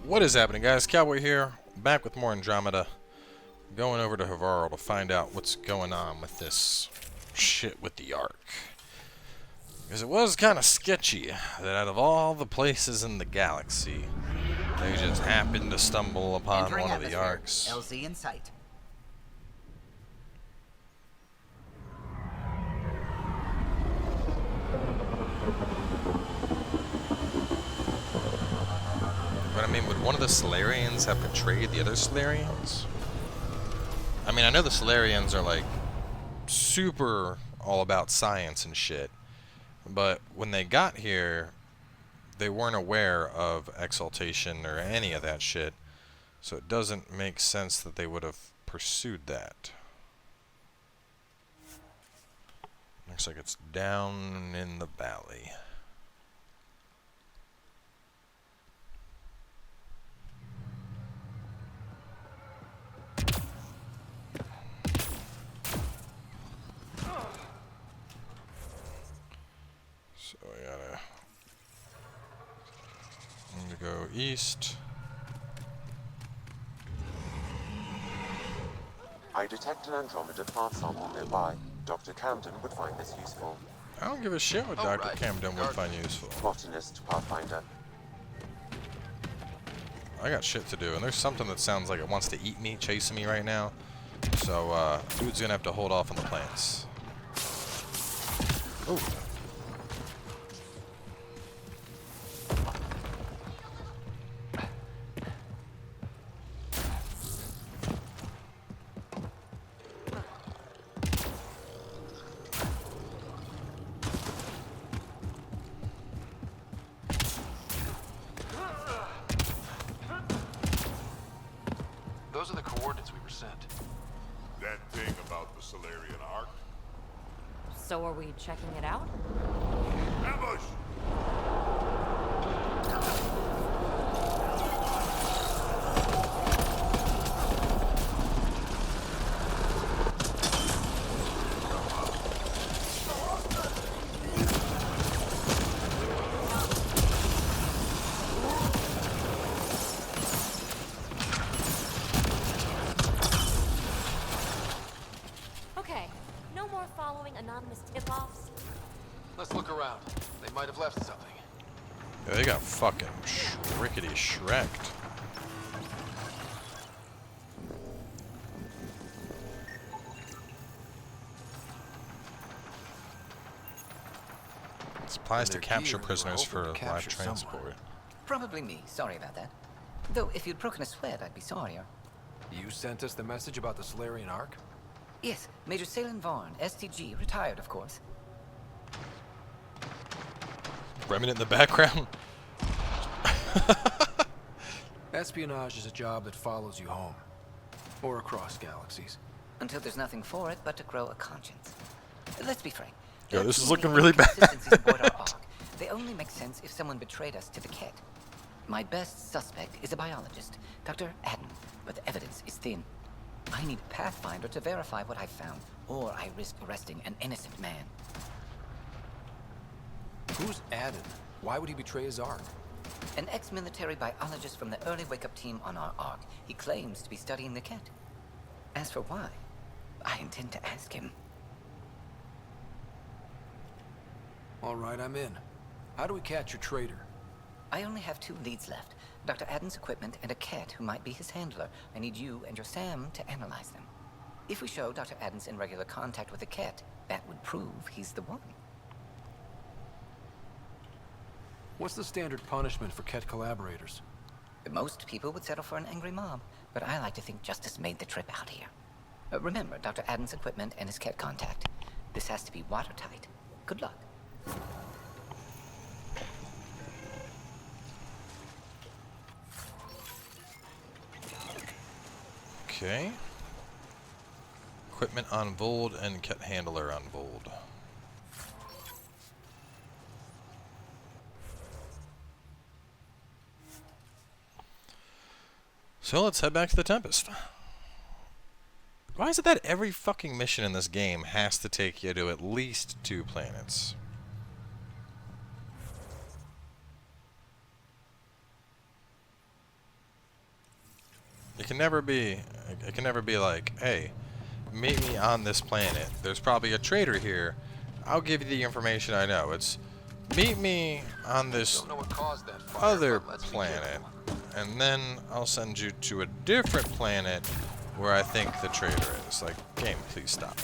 What is happening, guys? Cowboy here, back with more Andromeda. Going over to Havarl to find out what's going on with this shit with the Ark. Because it was kind of sketchy that out of all the places in the galaxy, they just happened to stumble upon Entering one of the atmosphere. Arks. LZ in sight. But I mean, would one of the Solarians have betrayed the other Solarians? I mean, I know the Solarians are like super all about science and shit, but when they got here, they weren't aware of exaltation or any of that shit, so it doesn't make sense that they would have pursued that. Looks like it's down in the valley. So we gotta need to go east. I detect an Andromeda plant sample nearby. Dr. Camden would find this useful. I don't give a shit what Dr. right. Camden would find useful. Botanist, Pathfinder. I got shit to do, and there's something that sounds like it wants to eat me, chasing me right now. So, dude's gonna have to hold off on the plants. Ooh. Those are the coordinates we were sent. That thing about the Solarian Ark? So are we checking it out? Ambush! Okay, no more following anonymous tip-offs. Let's look around. They might have left something. Yeah, they got fucking shrecked. Supplies to Their capture gear, we were prisoners hoping for to live capture transport. someone. Probably me. Sorry about that. Though if you'd broken a sweat, I'd be sorrier. You sent us the message about the Solarian Ark? Yes, Major Salin Vaughn, STG, retired, of course. Remnant in the background. Espionage is a job that follows you home. Or across galaxies. Until there's nothing for it but to grow a conscience. Let's be frank. Yo, there are this too is many looking really bad. inconsistencies aboard our Ark. They only make sense if someone betrayed us to the Kett. My best suspect is a biologist, Dr. Adden, but the evidence is thin. I need a Pathfinder to verify what I've found, or I risk arresting an innocent man. Who's Adden? Why would he betray his Ark? An ex-military biologist from the early wake-up team on our Ark. He claims to be studying the Kett. As for why, I intend to ask him. All right, I'm in. How do we catch your traitor? I only have 2 leads left. Dr. Adden's equipment and a Kett who might be his handler. I need you and your Sam to analyze them. If we show Dr. Adden's in regular contact with the Kett, that would prove he's the one. What's the standard punishment for Kett collaborators? Most people would settle for an angry mob, but I like to think justice made the trip out here. Remember Dr. Adden's equipment and his Kett contact. This has to be watertight. Good luck. Okay. Equipment on Voeld and Kett handler on Voeld. So let's head back to the Tempest. Why is it that every fucking mission in this game has to take you to at least 2 planets? It can never be. It can never be like, hey, meet me on this planet. There's probably a trader here. I'll give you the information I know. It's meet me on this Don't know what caused that fire, other but let's be planet, careful. and then I'll send you to a different planet where I think the trader is. Like, game, please stop.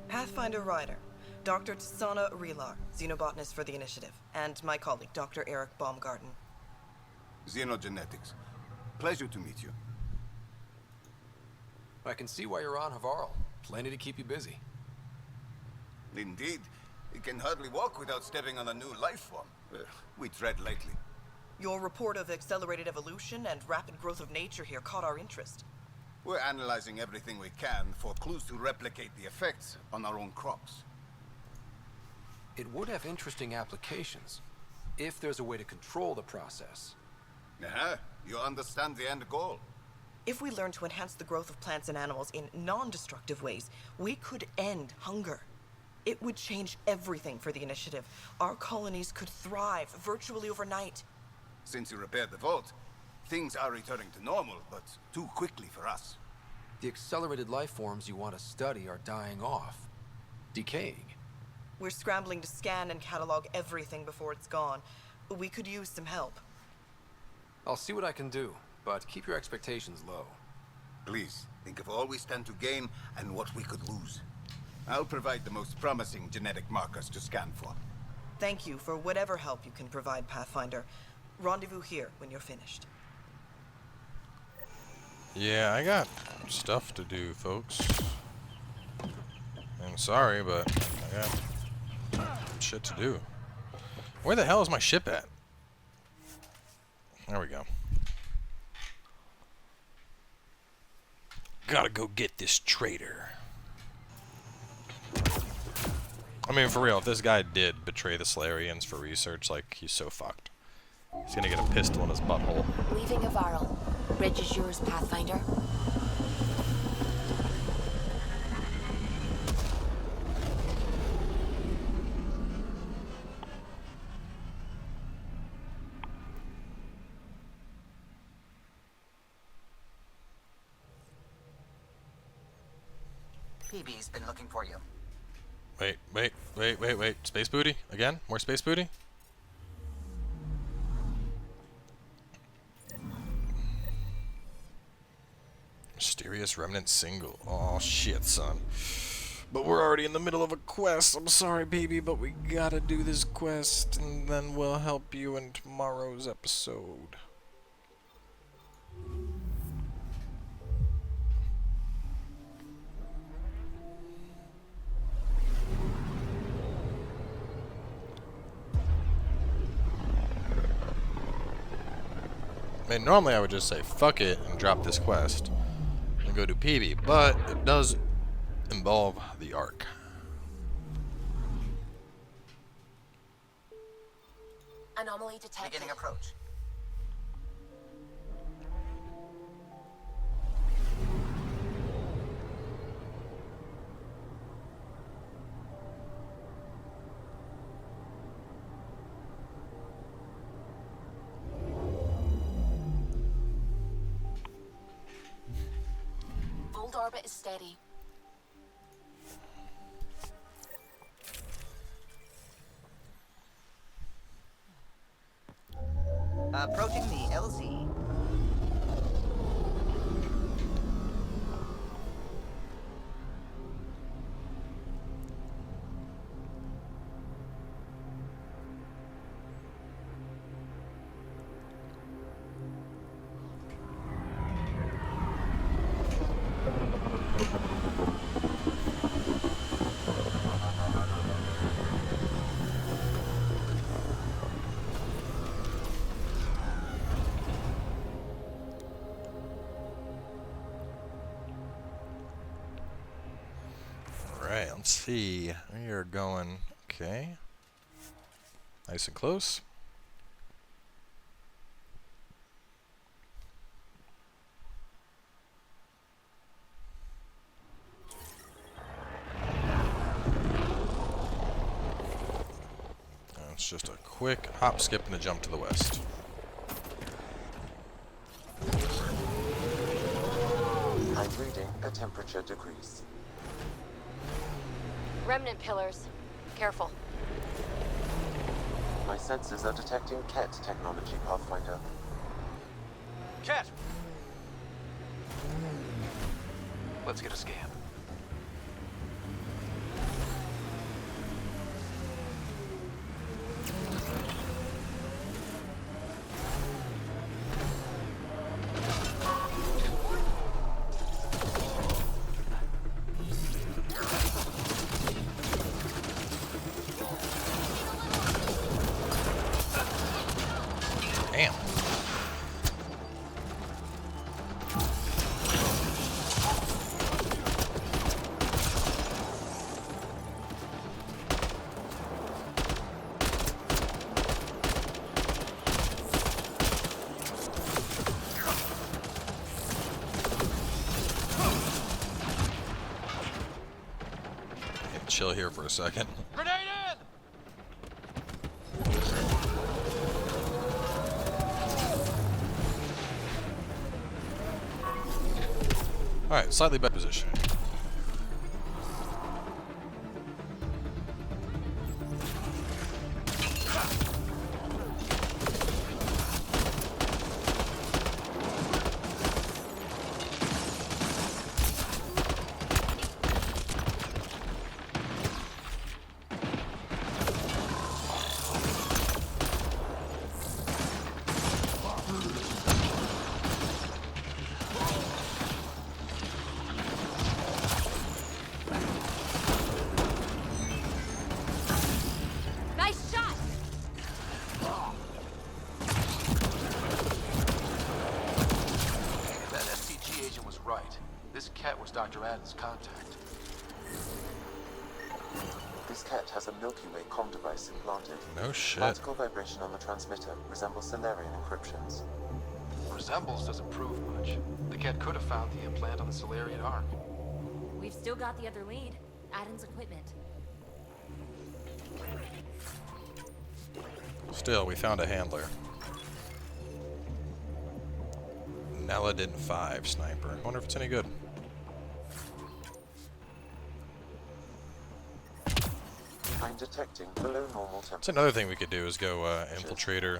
Pathfinder Ryder, Dr. Tsana Relar, xenobotanist for the Initiative, and my colleague, Dr. Eric Baumgarten. Xenogenetics. Pleasure to meet you. I can see why you're on Havarl. Plenty to keep you busy. Indeed. You can hardly walk without stepping on a new life form. We tread lightly. Your report of accelerated evolution and rapid growth of nature here caught our interest. We're analyzing everything we can for clues to replicate the effects on our own crops. It would have interesting applications, if there's a way to control the process. You understand the end goal. If we learn to enhance the growth of plants and animals in non-destructive ways, we could end hunger. It would change everything for the Initiative. Our colonies could thrive virtually overnight. Since you repaired the vault, things are returning to normal, but too quickly for us. The accelerated life forms you want to study are dying off, decaying. We're scrambling to scan and catalog everything before it's gone. We could use some help. I'll see what I can do, but keep your expectations low. Please, think of all we stand to gain and what we could lose. I'll provide the most promising genetic markers to scan for. Thank you for whatever help you can provide, Pathfinder. Rendezvous here when you're finished. Yeah, I got stuff to do, folks. I'm sorry, but I got shit to do. Where the hell is my ship at? There we go. Gotta go get this traitor. I mean, for real, if this guy did betray the Solarians for research, like, he's so fucked. He's gonna get a pistol in his butthole. Leaving Havarl. Bridge is yours, Pathfinder. PB's been looking for you. Wait. Space booty? Again? More space booty? Mysterious Remnant single. Oh shit, son. But we're already in the middle of a quest. I'm sorry, baby, but we gotta do this quest, and then we'll help you in tomorrow's episode. I mean, normally I would just say fuck it and drop this quest and go to PB, but it does involve the Ark. Anomaly detected. Beginning approach. Voeld orbit is steady. Approaching the LZ. Alright, let's see. We are going, okay. Nice and close. It's just a quick hop, skip, and a jump to the west. I'm reading a temperature decrease. Remnant pillars. Careful. My sensors are detecting Kett technology, Pathfinder. Kett! Let's get a scan. Damn. Chill here for a second. Grenade in! Alright, slightly better position. Nice shot! That STG agent was right. This Kett was Dr. Adden's contact. This Kett has a Milky Way comm device implanted. No shit. Particle vibration on the transmitter resembles Solarian encryptions. Resembles doesn't prove much. The Kett could have found the implant on the Solarian Ark. We've still got the other lead. Adam's equipment. Still, we found a handler. Naladin 5 sniper. I wonder if it's any good. I'm detecting below normal That's temperature. another thing we could do is go infiltrator,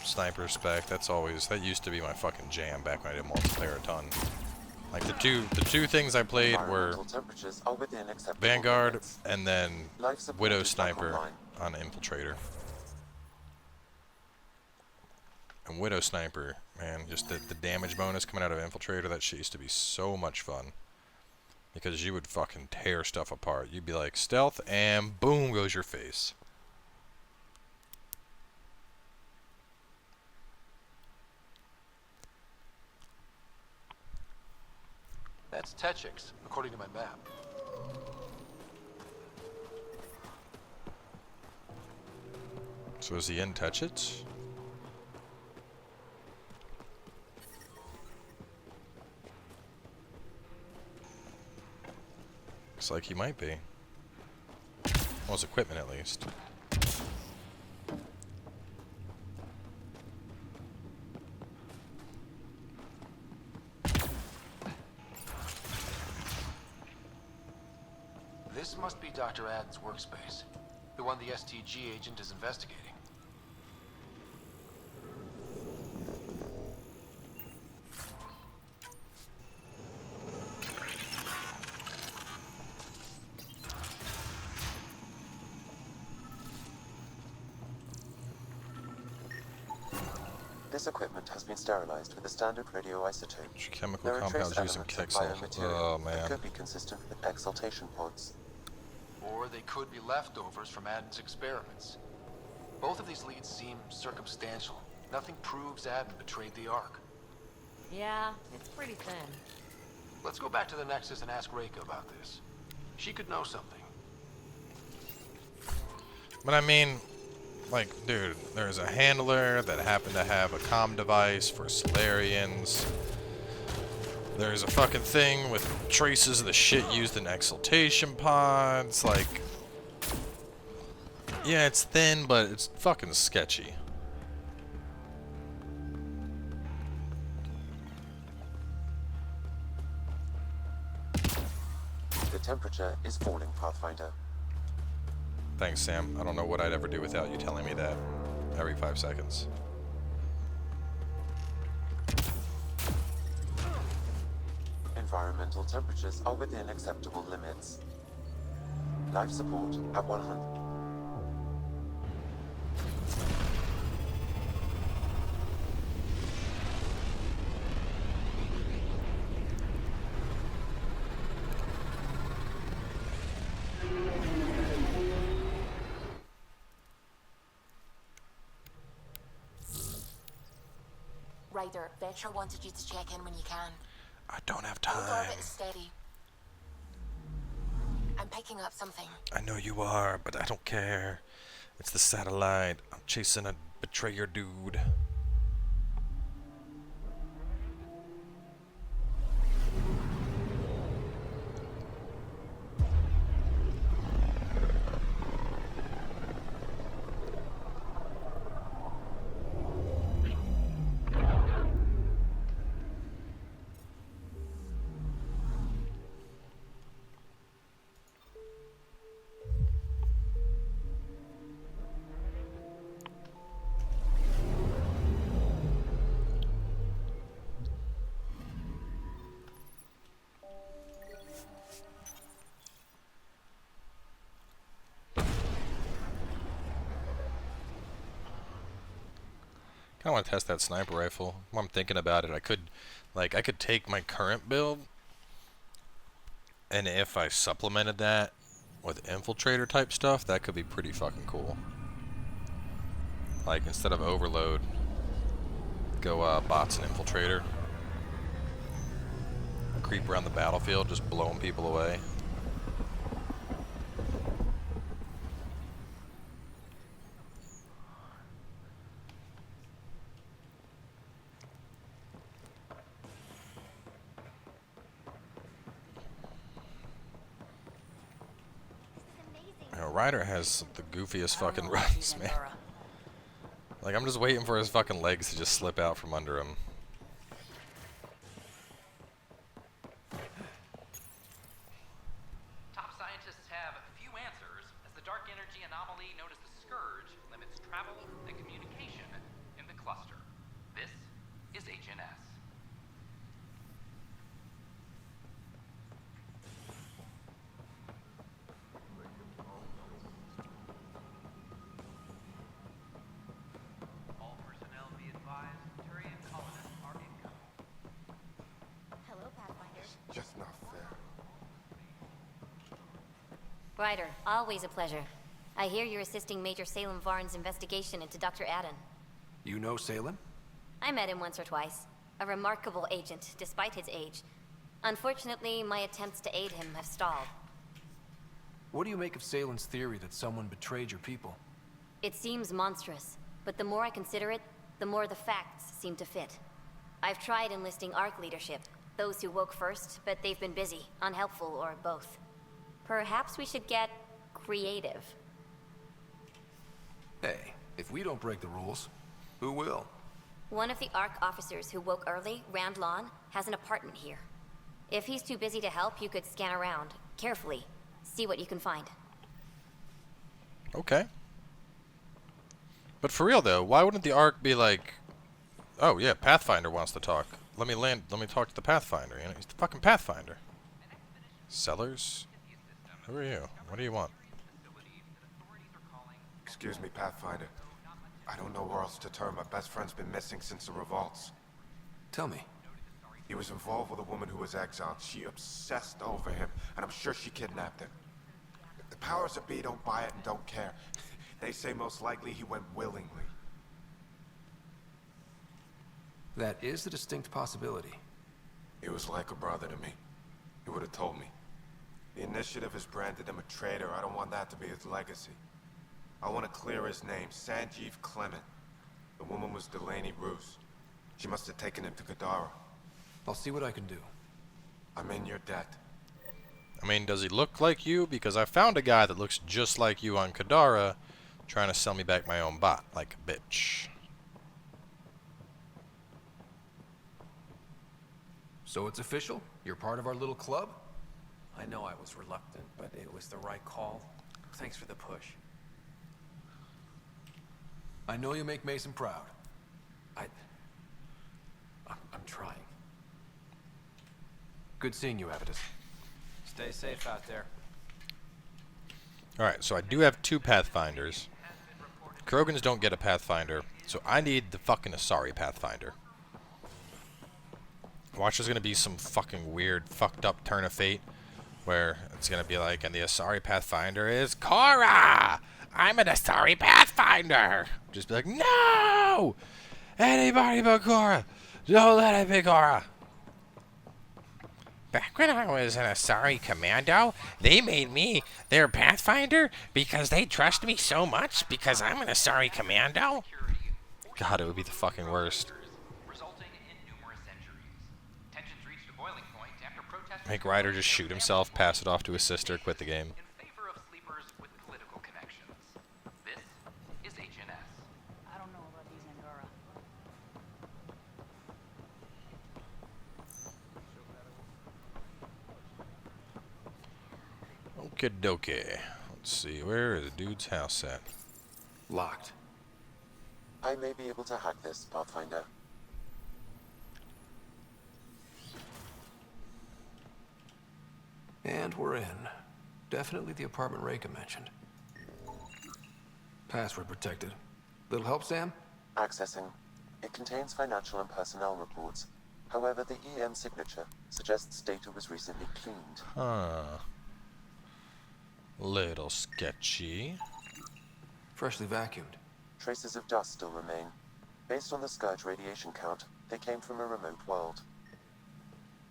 sniper spec. That used to be my fucking jam back when I did multiplayer a ton. Like the two things I played were Environmental temperatures are within acceptable Vanguard limits. and then Life support Widow is back Sniper online. on Infiltrator. And Widow Sniper, man, just the damage bonus coming out of Infiltrator, that shit used to be so much fun. Because you would fucking tear stuff apart. You'd be like, stealth, and boom goes your face. That's Techix, according to my map. So is he in Techit? Looks like he might be. Well, his equipment at least. This must be Dr. Adden's workspace. The one the STG agent is investigating. This equipment has been sterilized with a standard radioisotope. Chemical There are compounds trace used in elements of Kexel. biomaterial Oh that man. could be consistent with exaltation pods. Or they could be leftovers from Adden's experiments. Both of these leads seem circumstantial. Nothing proves Adden betrayed the Ark. Yeah, it's pretty thin. Let's go back to the Nexus and ask Reika about this. She could know something. But I mean, like, dude, there's a handler that happened to have a comm device for Solarians. There's a fucking thing with traces of the shit used in exaltation pods. Like, Yeah, it's thin, but it's fucking sketchy. The temperature is falling, Pathfinder. Thanks, Sam. I don't know what I'd ever do without you telling me that every 5 seconds. Environmental temperatures are within acceptable limits. Life support at 100. Ryder, Vetra wanted you to check in when you can. I don't have Hold time. orbit is steady. I'm picking up something. I know you are, but I don't care. It's the satellite. I'm chasing a betrayer dude. I want to test that sniper rifle. While I'm thinking about it, I could take my current build, and if I supplemented that with infiltrator type stuff, that could be pretty fucking cool. Like, instead of overload, go bots and infiltrator. Creep around the battlefield, just blowing people away. Ryder has the goofiest fucking runs, man. Like, I'm just waiting for his fucking legs to just slip out from under him. Top scientists have few answers, as the dark energy anomaly known as the Scourge limits travel and communication in the cluster. This is HNS. All personnel be advised, Turian colonists are incoming. Hello, Pathfinder. Just not fair. Ryder, always a pleasure. I hear you're assisting Major Salem Varn's investigation into Dr. Adden. You know Salem? I met him once or twice. A remarkable agent, despite his age. Unfortunately, my attempts to aid him have stalled. What do you make of Salem's theory that someone betrayed your people? It seems monstrous, but the more I consider it, the more the facts seem to fit. I've tried enlisting ARC leadership, those who woke first, but they've been busy, unhelpful, or both. Perhaps we should get creative. Hey, if we don't break the rules, who will? One of the ARC officers who woke early, Rand Lawn, has an apartment here. If he's too busy to help, you could scan around, carefully. See what you can find. Okay. But for real though, why wouldn't the ARC be like, oh yeah, Pathfinder wants to talk. Let me talk to the Pathfinder, you know? He's the fucking Pathfinder. Sellers? Who are you? What do you want? Excuse me, Pathfinder. I don't know where else to turn. My best friend's been missing since the revolts. Tell me. He was involved with a woman who was exiled. She obsessed over him, and I'm sure she kidnapped him. The powers that be don't buy it and don't care. They say most likely he went willingly. That is a distinct possibility. He was like a brother to me. He would have told me. The initiative has branded him a traitor. I don't want that to be his legacy. I want to clear his name, Sanjeev Clement. The woman was Delaney Roos. She must have taken him to Kadara. I'll see what I can do. I'm in your debt. I mean, does he look like you? Because I found a guy that looks just like you on Kadara, Trying to sell me back my own bot, like a bitch. So it's official? You're part of our little club? I know I was reluctant, but it was the right call. Thanks for the push. I know you make Mason proud. I'm trying. Good seeing you, Avitus. Stay safe out there. Alright, so I do have 2 Pathfinders. Krogans don't get a Pathfinder, so I need the fucking Asari Pathfinder. Watch, there's gonna be some fucking weird, fucked up turn of fate where it's gonna be like, and the Asari Pathfinder is Korra! I'm an Asari Pathfinder! Just be like, no! Anybody but Korra! Don't let it be Korra! Back when I was an Asari Commando, they made me their Pathfinder because they trust me so much because I'm an Asari Commando? God, it would be the fucking worst. Resulting in numerous injuries. Tensions reached a boiling point after protesters Make Ryder just shoot himself, pass it off to his sister, quit the game. in favor of sleepers with political connections. This is HNS. I don't know about these Angara. Okie dokie. Let's see, where is the dude's house at? Locked. I may be able to hack this, Pathfinder. And we're in. Definitely the apartment Reika mentioned. Password protected. Little help, Sam? Accessing. It contains financial and personnel reports. However, the EM signature suggests data was recently cleaned. Huh. Little sketchy. Freshly vacuumed. Traces of dust still remain. Based on the Scourge radiation count, they came from a remote world.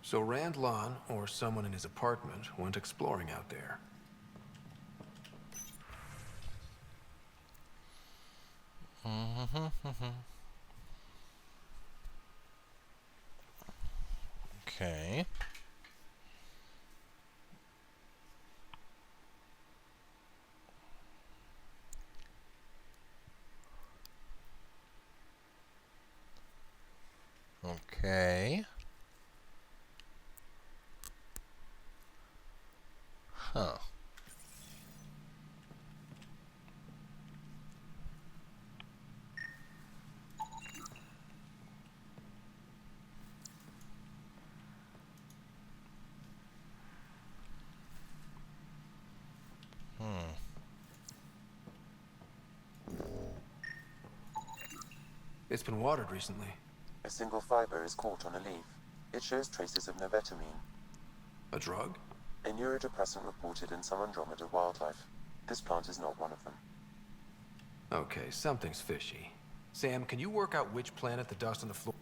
So Rand Lon, or someone in his apartment, went exploring out there. Okay. Okay. Huh. It's been watered recently. A single fiber is caught on a leaf. It shows traces of novetamine, A drug? a neurodepressant reported in some Andromeda wildlife. This plant is not one of them. Okay, something's fishy. Sam, can you work out which planet the dust on the floor...